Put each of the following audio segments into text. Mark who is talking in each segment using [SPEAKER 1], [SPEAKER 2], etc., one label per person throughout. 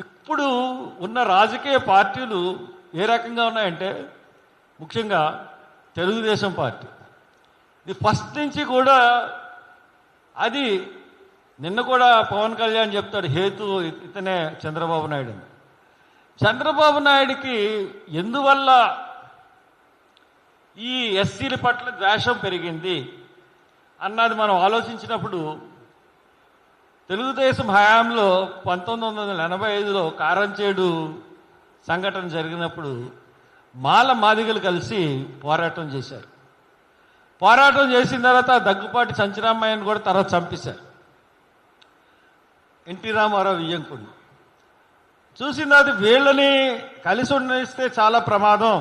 [SPEAKER 1] ఇప్పుడు ఉన్న రాజకీయ పార్టీలు ఏ రకంగా ఉన్నాయంటే, ముఖ్యంగా తెలుగుదేశం పార్టీ ఇది ఫస్ట్ నుంచి కూడా అది నిన్న కూడా పవన్ కళ్యాణ్ చెప్తాడు, హేతు ఇతనే చంద్రబాబు నాయుడు. చంద్రబాబు నాయుడికి ఎందువల్ల ఈ ఎస్సీల పట్ల ద్వేషం పెరిగింది అన్నది మనం ఆలోచించినప్పుడు, తెలుగుదేశం హయాంలో 1985లో కారంచేడు సంఘటన జరిగినప్పుడు మాదిగలు కలిసి పోరాటం చేశారు. పోరాటం చేసిన తర్వాత దగ్గుపాటి సంచిరామయ్యను కూడా తర్వాత చంపేశారు. ఎన్టీ రామారావు వియ్యంకుడు చూసిన తర్వాత వీళ్ళని కలిసి ఉండనిస్తే చాలా ప్రమాదం,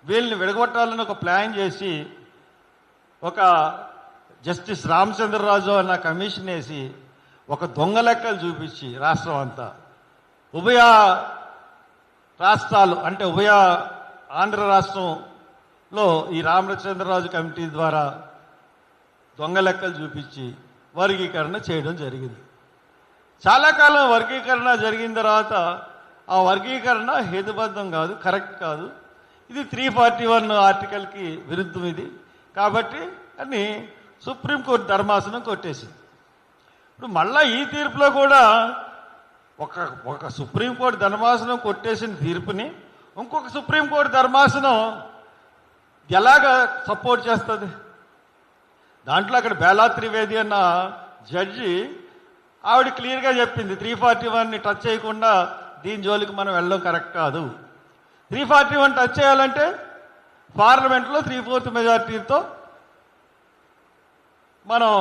[SPEAKER 1] వీళ్ళని విడగొట్టాలని ఒక ప్లాన్ చేసి ఒక జస్టిస్ రామచంద్రరాజు అన్న కమిషన్ వేసి ఒక దొంగ లెక్కలు చూపించి రాష్ట్రం అంతా ఉభయ రాష్ట్రాలు అంటే ఉభయ ఆంధ్ర రాష్ట్రంలో ఈ రామచంద్రరాజు కమిటీ ద్వారా దొంగ లెక్కలు చూపించి వర్గీకరణ చేయడం జరిగింది. చాలా కాలం వర్గీకరణ జరిగిన తర్వాత ఆ వర్గీకరణ హేతుబద్ధం కాదు, కరెక్ట్ కాదు, ఇది 341 ఆర్టికల్కి విరుద్ధం ఇది కాబట్టి అని సుప్రీంకోర్టు ధర్మాసనం కొట్టేసింది. ఇప్పుడు మళ్ళా ఈ తీర్పులో కూడా ఒక సుప్రీంకోర్టు ధర్మాసనం కొట్టేసిన తీర్పుని ఇంకొక సుప్రీంకోర్టు ధర్మాసనం ఎలాగ సపోర్ట్ చేస్తుంది? దాంట్లో అక్కడ బేలా త్రివేది అన్న జడ్జి ఆవిడ క్లియర్గా చెప్పింది, 341ని టచ్ చేయకుండా దీని జోలికి మనం వెళ్ళడం కరెక్ట్ కాదు. 341 టచ్ చేయాలంటే పార్లమెంట్లో 3/4 మెజార్టీతో మనం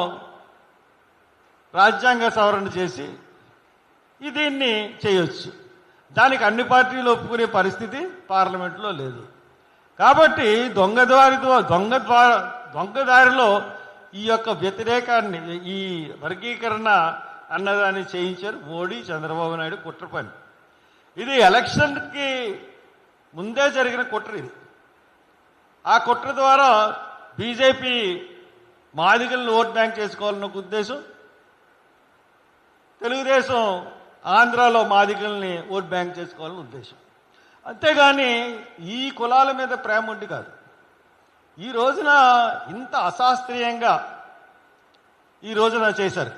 [SPEAKER 1] రాజ్యాంగ సవరణ చేసి దీన్ని చేయొచ్చు. దానికి అన్ని పార్టీలు ఒప్పుకునే పరిస్థితి పార్లమెంట్లో లేదు. కాబట్టి దొంగదారిలో ఈ యొక్క వ్యతిరేకాన్ని, ఈ వర్గీకరణ అన్నదాన్ని చేయించారు మోడీ, చంద్రబాబు నాయుడు కుట్ర పని. ఇది ఎలక్షన్కి ముందే జరిగిన కుట్ర ఇది. ఆ కుట్ర ద్వారా బీజేపీ మాదిగలను ఓట్ బ్యాంక్ చేసుకోవాలన్న ఉద్దేశం, తెలుగుదేశం ఆంధ్రాలో మాదిగల్ని ఓట్ బ్యాంక్ చేసుకోవాలని ఉద్దేశం. అంతేగాని ఈ కులాల మీద ప్రేమ ఉండి కాదు. ఈ రోజున ఇంత అశాస్త్రీయంగా ఈ రోజున చేశారు.